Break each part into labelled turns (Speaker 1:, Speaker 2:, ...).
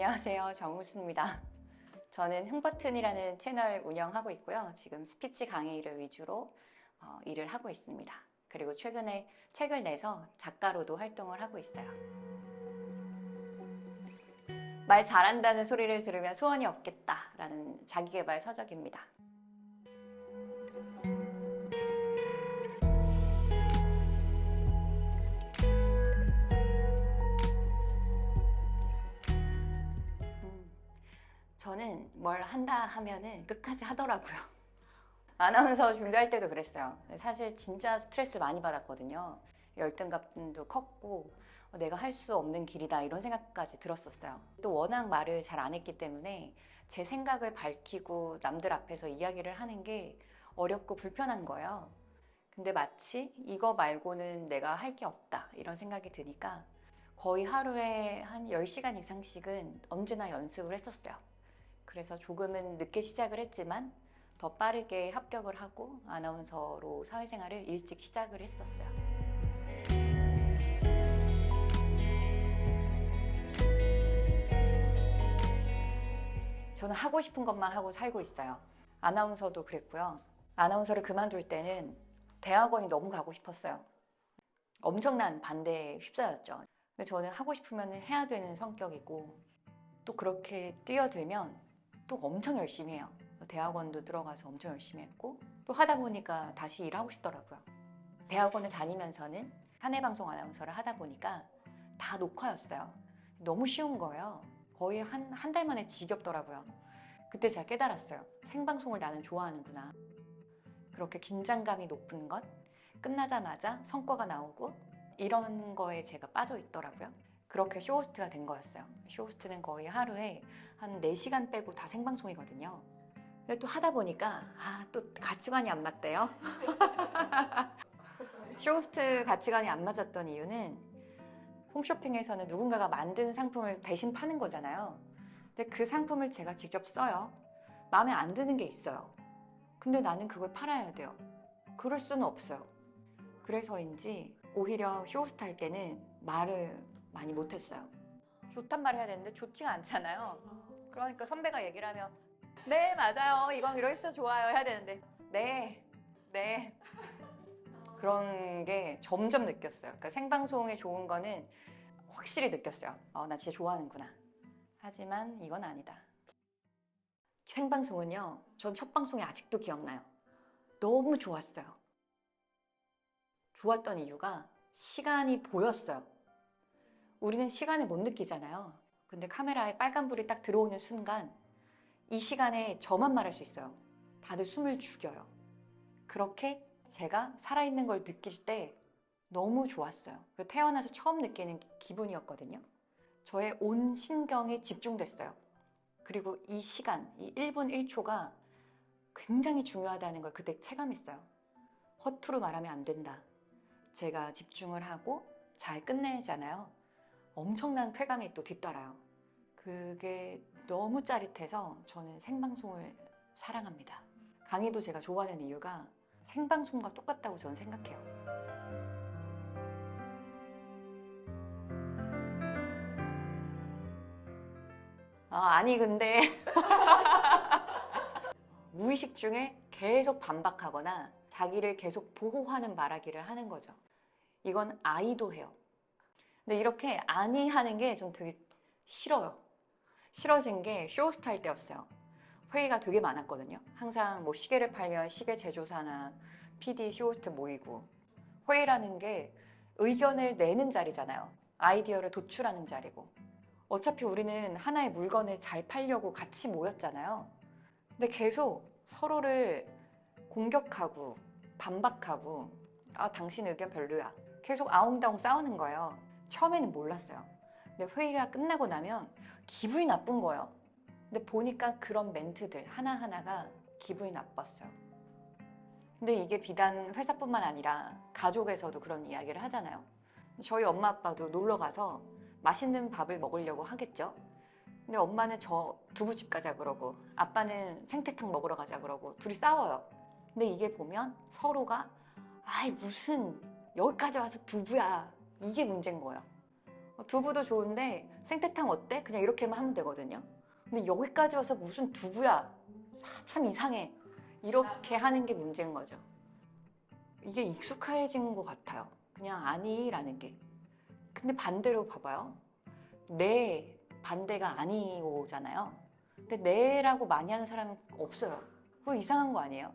Speaker 1: 안녕하세요. 정우수입니다. 저는 흥버튼이라는 채널 운영하고 있고요. 지금 스피치 강의를 위주로 일을 하고 있습니다. 그리고 최근에 책을 내서 작가로도 활동을 하고 있어요. 말 잘한다는 소리를 들으면 소원이 없겠다라는 자기계발 서적입니다. 저는 뭘 한다 하면은 끝까지 하더라고요. 아나운서 준비할 때도 그랬어요. 사실 진짜 스트레스를 많이 받았거든요. 열등감도 컸고 내가 할 수 없는 길이다 이런 생각까지 들었었어요. 또 워낙 말을 잘 안 했기 때문에 제 생각을 밝히고 남들 앞에서 이야기를 하는 게 어렵고 불편한 거예요. 근데 마치 이거 말고는 내가 할 게 없다 이런 생각이 드니까 거의 하루에 한 10시간 이상씩은 언제나 연습을 했었어요. 그래서 조금은 늦게 시작을 했지만 더 빠르게 합격을 하고 아나운서로 사회생활을 일찍 시작을 했었어요. 저는 하고 싶은 것만 하고 살고 있어요. 아나운서도 그랬고요. 아나운서를 그만둘 때는 대학원이 너무 가고 싶었어요. 엄청난 반대에 휩싸였죠. 근데 저는 하고 싶으면 해야 되는 성격이고 또 그렇게 뛰어들면 또 엄청 열심히 해요. 대학원도 들어가서 엄청 열심히 했고 또 하다 보니까 다시 일하고 싶더라고요. 대학원을 다니면서는 사내방송 아나운서를 하다 보니까 다 녹화였어요. 너무 쉬운 거예요. 거의 한 달 만에 지겹더라고요. 그때 제가 깨달았어요. 생방송을 나는 좋아하는구나. 그렇게 긴장감이 높은 것, 끝나자마자 성과가 나오고 이런 거에 제가 빠져 있더라고요. 그렇게 쇼호스트가 된 거였어요. 쇼호스트는 거의 하루에 한 4시간 빼고 다 생방송이거든요. 근데 또 하다 보니까 또 가치관이 안 맞대요. 쇼호스트 가치관이 안 맞았던 이유는 홈쇼핑에서는 누군가가 만든 상품을 대신 파는 거잖아요. 근데 그 상품을 제가 직접 써요. 마음에 안 드는 게 있어요. 근데 나는 그걸 팔아야 돼요. 그럴 수는 없어요. 그래서인지 오히려 쇼호스트 할 때는 말을 많이 못했어요. 좋단 말을 해야 되는데 좋지가 않잖아요. 그러니까 선배가 얘기를 하면 네 맞아요 이건 이러있어 좋아요 해야 되는데 네 그런 게 점점 느꼈어요. 그러니까 생방송에 좋은 거는 확실히 느꼈어요. 나 진짜 좋아하는구나. 하지만 이건 아니다. 생방송은요, 전 첫 방송이 아직도 기억나요. 너무 좋았어요. 좋았던 이유가 시간이 보였어요. 우리는 시간을 못 느끼잖아요. 근데 카메라에 빨간불이 딱 들어오는 순간 이 시간에 저만 말할 수 있어요. 다들 숨을 죽여요. 그렇게 제가 살아있는 걸 느낄 때 너무 좋았어요. 태어나서 처음 느끼는 기분이었거든요. 저의 온 신경이 집중됐어요. 그리고 이 시간, 이 1분 1초가 굉장히 중요하다는 걸 그때 체감했어요. 허투루 말하면 안 된다. 제가 집중을 하고 잘 끝내잖아요. 엄청난 쾌감이 또 뒤따라요. 그게 너무 짜릿해서 저는 생방송을 사랑합니다. 강의도 제가 좋아하는 이유가 생방송과 똑같다고 저는 생각해요. 아니 근데 무의식 중에 계속 반박하거나 자기를 계속 보호하는 말하기를 하는 거죠. 이건 아이도 해요. 근데 이렇게 아니 하는 게 좀 되게 싫어요. 싫어진 게 쇼호스트 할 때였어요. 회의가 되게 많았거든요. 항상 뭐 시계를 팔면 시계 제조사나 PD, 쇼호스트 모이고 회의라는 게 의견을 내는 자리잖아요. 아이디어를 도출하는 자리고 어차피 우리는 하나의 물건을 잘 팔려고 같이 모였잖아요. 근데 계속 서로를 공격하고 반박하고 당신 의견 별로야. 계속 아웅다웅 싸우는 거예요. 처음에는 몰랐어요. 근데 회의가 끝나고 나면 기분이 나쁜 거예요. 근데 보니까 그런 멘트들 하나하나가 기분이 나빴어요. 근데 이게 비단 회사뿐만 아니라 가족에서도 그런 이야기를 하잖아요. 저희 엄마 아빠도 놀러 가서 맛있는 밥을 먹으려고 하겠죠. 근데 엄마는 저 두부집 가자 그러고 아빠는 생태탕 먹으러 가자 그러고 둘이 싸워요. 근데 이게 보면 서로가 무슨 여기까지 와서 두부야 이게 문제인 거예요. 두부도 좋은데 생태탕 어때? 그냥 이렇게만 하면 되거든요. 근데 여기까지 와서 무슨 두부야? 참 이상해. 이렇게 하는 게 문제인 거죠. 이게 익숙해진 것 같아요. 그냥 아니라는 게. 근데 반대로 봐봐요. 네, 반대가 아니오잖아요. 근데 네라고 많이 하는 사람은 없어요. 그거 이상한 거 아니에요?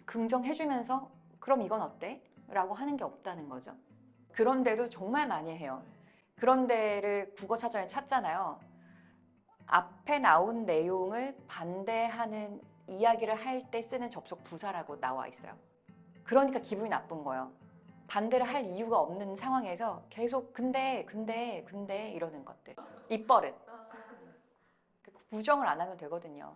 Speaker 1: 긍정해주면서 그럼 이건 어때? 라고 하는 게 없다는 거죠. 그런데도 정말 많이 해요. 그런 데를 국어사전에 찾잖아요. 앞에 나온 내용을 반대하는 이야기를 할 때 쓰는 접속 부사라고 나와 있어요. 그러니까 기분이 나쁜 거예요. 반대를 할 이유가 없는 상황에서 계속 근데 이러는 것들. 입버릇. 부정을 안 하면 되거든요.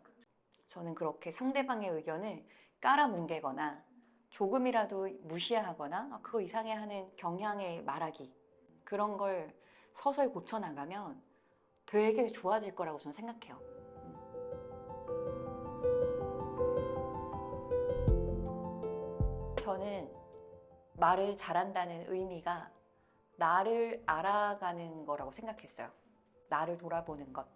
Speaker 1: 저는 그렇게 상대방의 의견을 깔아뭉개거나 조금이라도 무시하거나 그거 이상해 하는 경향의 말하기, 그런 걸 서서히 고쳐나가면 되게 좋아질 거라고 저는 생각해요. 저는 말을 잘한다는 의미가 나를 알아가는 거라고 생각했어요. 나를 돌아보는 것.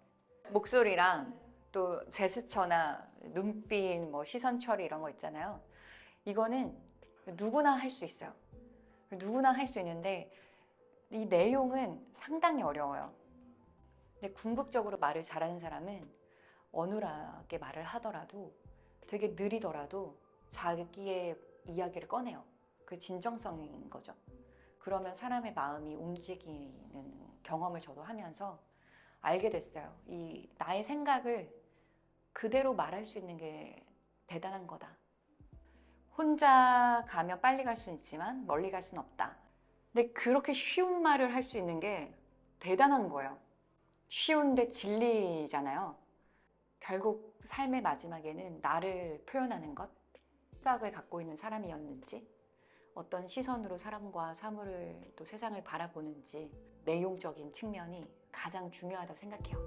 Speaker 1: 목소리랑 또 제스처나 눈빛, 뭐 시선 처리 이런 거 있잖아요. 이거는 누구나 할 수 있어요. 누구나 할 수 있는데 이 내용은 상당히 어려워요. 근데 궁극적으로 말을 잘하는 사람은 어눌하게 말을 하더라도 되게 느리더라도 자기의 이야기를 꺼내요. 그게 진정성인 거죠. 그러면 사람의 마음이 움직이는 경험을 저도 하면서 알게 됐어요. 이 나의 생각을 그대로 말할 수 있는 게 대단한 거다. 혼자 가면 빨리 갈 수는 있지만 멀리 갈 수는 없다. 근데 그렇게 쉬운 말을 할 수 있는 게 대단한 거예요. 쉬운데 진리잖아요. 결국 삶의 마지막에는 나를 표현하는 것, 생각을 갖고 있는 사람이었는지, 어떤 시선으로 사람과 사물을 또 세상을 바라보는지, 내용적인 측면이 가장 중요하다고 생각해요.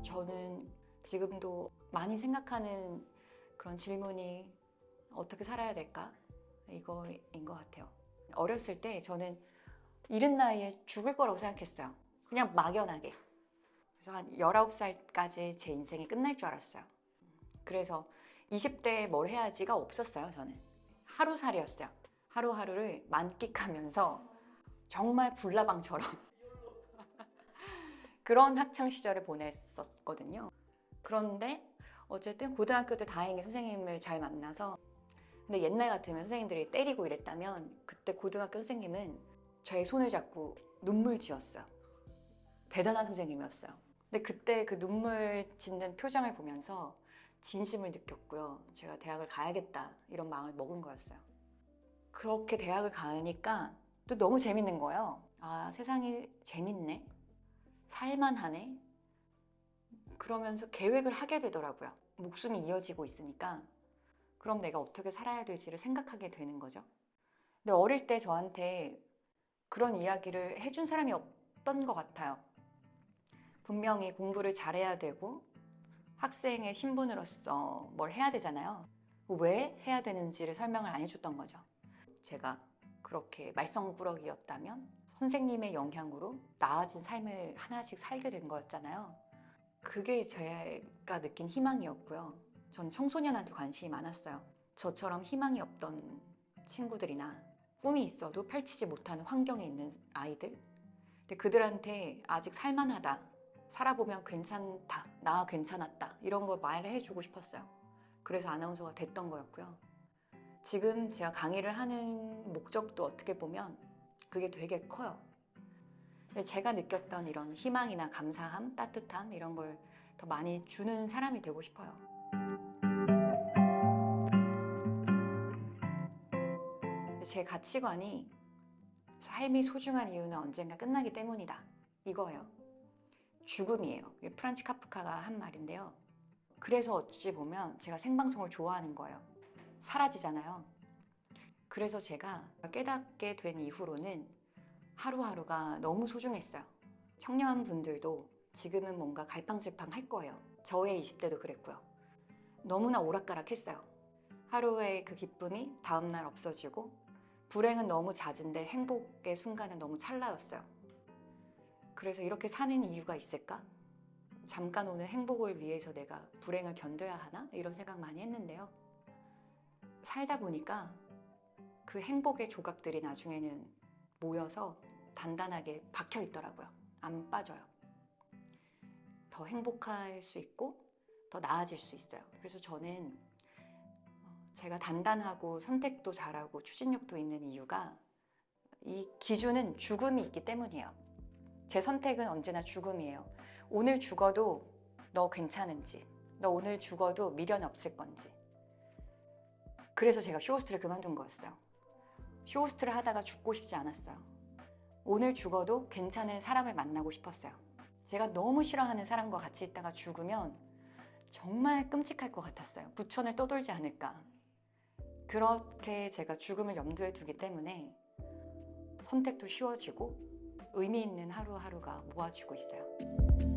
Speaker 1: 저는 지금도 많이 생각하는 그런 질문이 어떻게 살아야 될까? 이거인 것 같아요. 어렸을 때 저는 이른 나이에 죽을 거라고 생각했어요. 그냥 막연하게. 그래서 한 19살까지 제 인생이 끝날 줄 알았어요. 그래서 20대에 뭘 해야지가 없었어요, 저는. 하루살이였어요. 하루하루를 만끽하면서 정말 불나방처럼 그런 학창 시절을 보냈었거든요. 그런데 어쨌든 고등학교 때 다행히 선생님을 잘 만나서, 근데 옛날 같으면 선생님들이 때리고 이랬다면 그때 고등학교 선생님은 제 손을 잡고 눈물 지었어요. 대단한 선생님이었어요. 근데 그때 그 눈물 짓는 표정을 보면서 진심을 느꼈고요. 제가 대학을 가야겠다 이런 마음을 먹은 거였어요. 그렇게 대학을 가니까 또 너무 재밌는 거예요. 아, 세상이 재밌네. 살만하네. 그러면서 계획을 하게 되더라고요. 목숨이 이어지고 있으니까 그럼 내가 어떻게 살아야 될지를 생각하게 되는 거죠. 근데 어릴 때 저한테 그런 이야기를 해준 사람이 없던 것 같아요. 분명히 공부를 잘해야 되고 학생의 신분으로서 뭘 해야 되잖아요. 왜 해야 되는지를 설명을 안 해줬던 거죠. 제가 그렇게 말썽꾸러기였다면 선생님의 영향으로 나아진 삶을 하나씩 살게 된 거였잖아요. 그게 제가 느낀 희망이었고요. 전 청소년한테 관심이 많았어요. 저처럼 희망이 없던 친구들이나 꿈이 있어도 펼치지 못하는 환경에 있는 아이들, 근데 그들한테 아직 살만하다, 살아보면 괜찮다, 나 괜찮았다 이런 걸 말해주고 싶었어요. 그래서 아나운서가 됐던 거였고요. 지금 제가 강의를 하는 목적도 어떻게 보면 그게 되게 커요. 제가 느꼈던 이런 희망이나 감사함, 따뜻함 이런 걸 더 많이 주는 사람이 되고 싶어요. 제 가치관이 삶이 소중한 이유는 언젠가 끝나기 때문이다, 이거예요. 죽음이에요. 이게 프란츠 카프카가 한 말인데요. 그래서 어찌 보면 제가 생방송을 좋아하는 거예요. 사라지잖아요. 그래서 제가 깨닫게 된 이후로는 하루하루가 너무 소중했어요. 청년분들도 지금은 뭔가 갈팡질팡 할 거예요. 저의 20대도 그랬고요. 너무나 오락가락했어요. 하루의 그 기쁨이 다음날 없어지고 불행은 너무 잦은데 행복의 순간은 너무 찰나였어요. 그래서 이렇게 사는 이유가 있을까? 잠깐 오는 행복을 위해서 내가 불행을 견뎌야 하나? 이런 생각 많이 했는데요. 살다 보니까 그 행복의 조각들이 나중에는 모여서 단단하게 박혀 있더라고요. 안 빠져요. 더 행복할 수 있고 더 나아질 수 있어요. 그래서 저는 제가 단단하고 선택도 잘하고 추진력도 있는 이유가 이 기준은 죽음이 있기 때문이에요. 제 선택은 언제나 죽음이에요. 오늘 죽어도 너 괜찮은지, 너 오늘 죽어도 미련 없을 건지. 그래서 제가 쇼호스트를 그만둔 거였어요. 쇼호스트를 하다가 죽고 싶지 않았어요. 오늘 죽어도 괜찮은 사람을 만나고 싶었어요. 제가 너무 싫어하는 사람과 같이 있다가 죽으면 정말 끔찍할 것 같았어요. 부천을 떠돌지 않을까. 그렇게 제가 죽음을 염두에 두기 때문에 선택도 쉬워지고 의미 있는 하루하루가 모아지고 있어요.